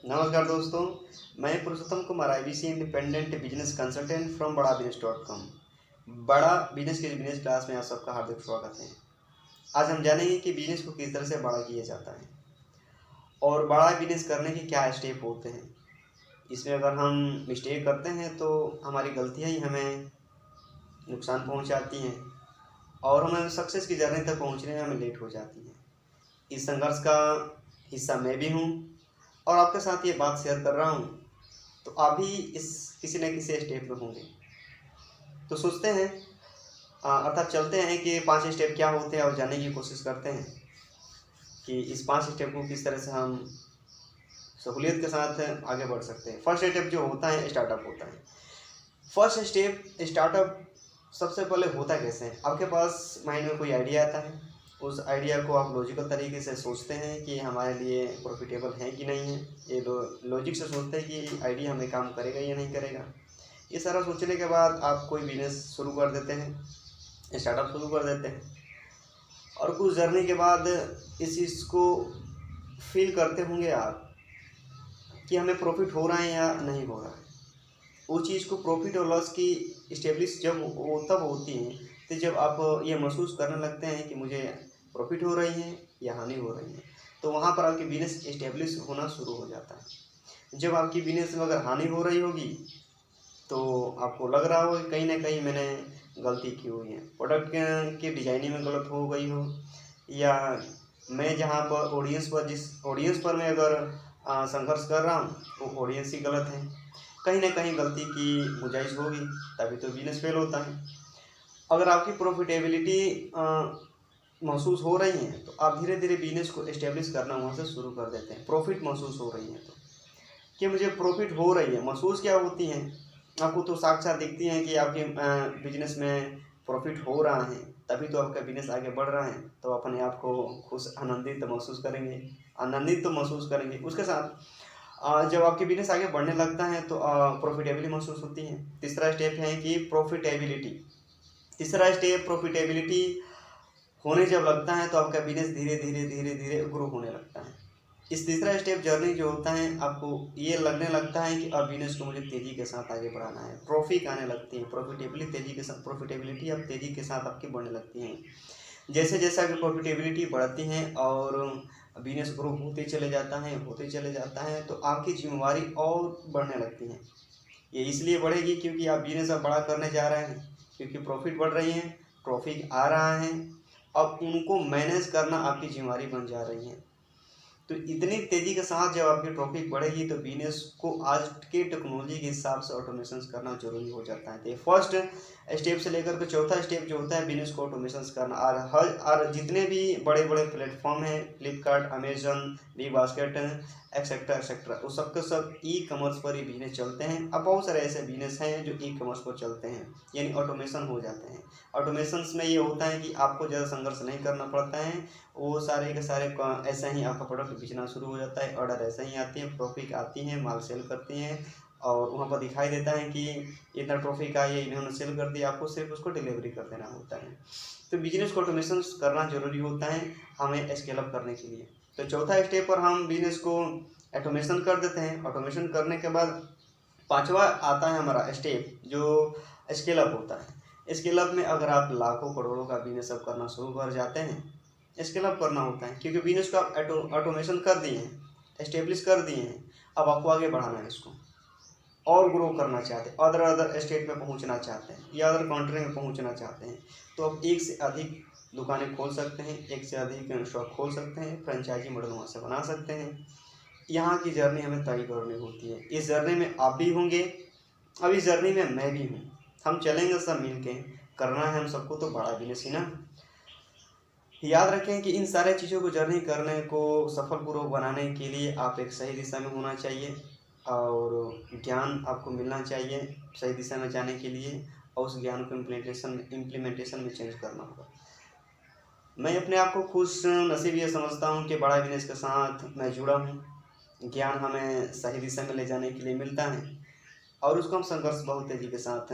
नमस्कार दोस्तों, मैं Purushottam Kumar IBC independent business consultant from Bada बिजनेस.com। बड़ा बिजनेस के बिजनेस क्लास में आप सबका हार्दिक स्वागत है। आज हम जानेंगे कि बिजनेस को किस तरह से बड़ा किया जाता है और बड़ा बिजनेस करने के क्या स्टेप होते हैं। इसमें अगर हम मिस्टेक करते हैं तो हमारी गलतियाँ ही हमें नुकसान पहुँचाती हैं और हमें सक्सेस की जर्नी तक पहुँचने में हमें लेट हो जाती है। इस संघर्ष का हिस्सा मैं भी हूँ और आपके साथ ये बात शेयर कर रहा हूँ, तो आप भी इस किसी न किसी स्टेप में होंगे। तो सोचते हैं अर्थात चलते हैं कि 5 स्टेप क्या होते हैं और जानने की कोशिश करते हैं कि इस 5 स्टेप को किस तरह से हम सहूलियत के साथ आगे बढ़ सकते हैं। फर्स्ट स्टेप जो होता है स्टार्टअप होता है। फर्स्ट स्टेप स्टार्टअप सबसे पहले होता कैसे है? आपके पास माइंड में कोई आइडिया आता है, उस आइडिया को आप लॉजिकल तरीके से सोचते हैं कि हमारे लिए प्रॉफिटेबल है कि नहीं है। ये लॉजिक से सोचते हैं कि आइडिया हमें काम करेगा या नहीं करेगा। ये सारा सोचने के बाद आप कोई बिजनेस शुरू कर देते हैं, स्टार्टअप शुरू कर देते हैं और कुछ जर्नी के बाद इस चीज़ को फील करते होंगे आप कि हमें प्रॉफिट हो रहा है या नहीं हो रहा है। वो चीज़ को प्रॉफिट और लॉस की इस्टेब्लिश जब वो तब होती है तो जब आप ये महसूस करने लगते हैं कि मुझे प्रॉफिट हो रही है या हानि हो रही है, तो वहाँ पर आपकी बिजनेस इस्टेब्लिश होना शुरू हो जाता है। जब आपकी बिजनेस में अगर हानि हो रही होगी तो आपको लग रहा हो कि कहीं ना कहीं मैंने गलती की हुई है, प्रोडक्ट की डिजाइनिंग में गलत हो गई हो, या मैं जहाँ पर जिस ऑडियंस पर मैं अगर संघर्ष कर रहा हूँ वो ऑडियंस ही गलत है। कहीं ना कहीं गलती की गुंजाइश होगी, तभी तो बिजनेस फेल होता है। अगर आपकी प्रॉफिटेबिलिटी महसूस हो रही है तो आप धीरे धीरे बिजनेस को एस्टेब्लिश करना वहाँ से शुरू कर देते हैं। प्रॉफिट महसूस हो रही है तो कि मुझे प्रॉफिट हो रही है, महसूस क्या होती है, आपको तो साक्षात दिखती है कि आपके बिजनेस में प्रॉफिट हो रहा है, तभी तो आपका बिजनेस आगे बढ़ रहा है। तो अपने आप को खुश आनंदित तो महसूस करेंगे। उसके साथ जब आपके बिजनेस आगे बढ़ने लगता है तो प्रॉफिटेबिलिटी महसूस होती है। तीसरा स्टेप है कि प्रॉफिटेबिलिटी होने जब लगता है तो आपका बिजनेस धीरे धीरे धीरे धीरे ग्रो होने लगता है। इस तीसरा स्टेप जर्नी जो होता है, आपको ये लगने लगता है कि अब बिजनेस को मुझे तेज़ी के साथ आगे बढ़ाना है। प्रॉफिट आने लगती है, प्रॉफिटेबिलिटी अब तेज़ी के साथ आपकी बढ़ने लगती है। जैसे जैसे आपकी प्रॉफिटेबिलिटी बढ़ती है और बिजनेस ग्रो होते चले जाता है तो आपकी जिम्मेवारी और बढ़ने लगती है। ये इसलिए बढ़ेगी क्योंकि आप बिजनेस अब बड़ा करने जा रहे हैं, क्योंकि प्रॉफिट बढ़ रही है, प्रॉफिट आ रहा है। अब उनको मैनेज करना आपकी जिम्मेवारी बन जा रही है। तो इतनी तेज़ी के साथ जब आपकी ट्रॉफिक बढ़ेगी तो बिजनेस को आज के टेक्नोलॉजी के हिसाब से ऑटोमेशन करना जरूरी हो जाता है। तो फर्स्ट स्टेप से लेकर के चौथा स्टेप जो होता है बिजनेस को ऑटोमेशन करना। और जितने भी बड़े बड़े प्लेटफॉर्म हैं, Flipkart, Amazon, big basket, etcetera etcetera, वो सबके सब ई कॉमर्स पर ही बिजनेस चलते हैं। अब बहुत सारे ऐसे बिजनेस हैं जो ई कॉमर्स पर चलते हैं, यानी ऑटोमेशन हो जाते हैं। ऑटोमेशन में ये होता है कि आपको ज़्यादा संघर्ष नहीं करना पड़ता है, वो सारे के सारे ऐसा ही आपका प्रोडक्ट बेचना शुरू हो जाता है। ऑर्डर ऐसा ही आती है, ट्रॉफिक आती है, माल सेल करती हैं और वहाँ पर दिखाई देता है कि इतना ट्रॉफिक आई है, इन्होंने सेल कर दिया, आपको सिर्फ उसको डिलीवरी कर देना होता है। तो बिजनेस को ऑटोमेशन करना जरूरी होता है हमें स्केल अप करने के लिए। तो चौथा स्टेप पर हम बिजनेस को ऑटोमेशन कर देते हैं। ऑटोमेशन करने के बाद पांचवा आता है हमारा स्टेप जो स्केल अप होता है। स्केल अप में अगर आप लाखों करोड़ों का बिजनेस अब करना शुरू कर जाते हैं, स्केल अप करना होता है क्योंकि बिजनेस को आप ऑटोमेशन कर दिए हैं, एस्टेब्लिश कर दिए हैं। अब आपको आगे बढ़ाना है इसको और ग्रो करना चाहते हैं, अदर स्टेट में पहुंचना चाहते हैं या अदर कंट्री में पहुंचना चाहते हैं, तो आप एक से अधिक दुकानें खोल सकते हैं, एक से अधिक शॉप खोल सकते हैं, फ्रेंचाइजी मॉडल वहाँ से बना सकते हैं। यहाँ की जर्नी हमें तय करनी होती है। इस जर्नी में आप भी होंगे, अब इस जर्नी में मैं भी हूँ। हम चलेंगे सब मिल के, करना है हम सबको तो बड़ा बिजनेस ही ना। याद रखें कि इन सारे चीज़ों को जर्नी करने को सफलपूर्वक बनाने के लिए आप एक सही दिशा में होना चाहिए और ज्ञान आपको मिलना चाहिए सही दिशा में जाने के लिए, और उस ज्ञान को इम्प्लीमेंटेशन में चेंज करना होगा। मैं अपने आप को खुश नसीब ये समझता हूँ कि बड़ा बिजनेस के साथ मैं जुड़ा हूँ। ज्ञान हमें सही दिशा में ले जाने के लिए मिलता है और उसको हम संघर्ष बहुत तेज़ी के साथ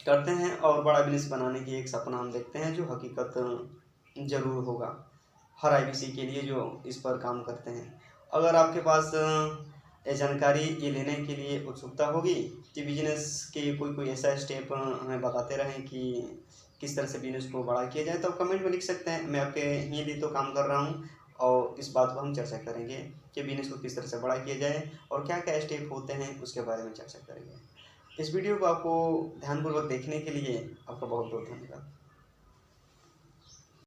करते हैं और बड़ा बिजनेस बनाने की एक सपना हम देखते हैं जो हकीकत ज़रूर होगा हर IBC के लिए जो इस पर काम करते हैं। अगर आपके पास ये जानकारी ये लेने के लिए उत्सुकता होगी कि बिजनेस के कोई ऐसा स्टेप हमें बताते रहें कि किस तरह से बिजनेस को बड़ा किया जाए, तो आप कमेंट में लिख सकते हैं। मैं आपके ही लिए तो काम कर रहा हूँ और इस बात को हम चर्चा करेंगे कि बिजनेस को किस तरह से बड़ा किया जाए और क्या क्या स्टेप होते हैं उसके बारे में चर्चा करेंगे। इस वीडियो को आपको ध्यानपूर्वक देखने के लिए आपका बहुत बहुत धन्यवाद।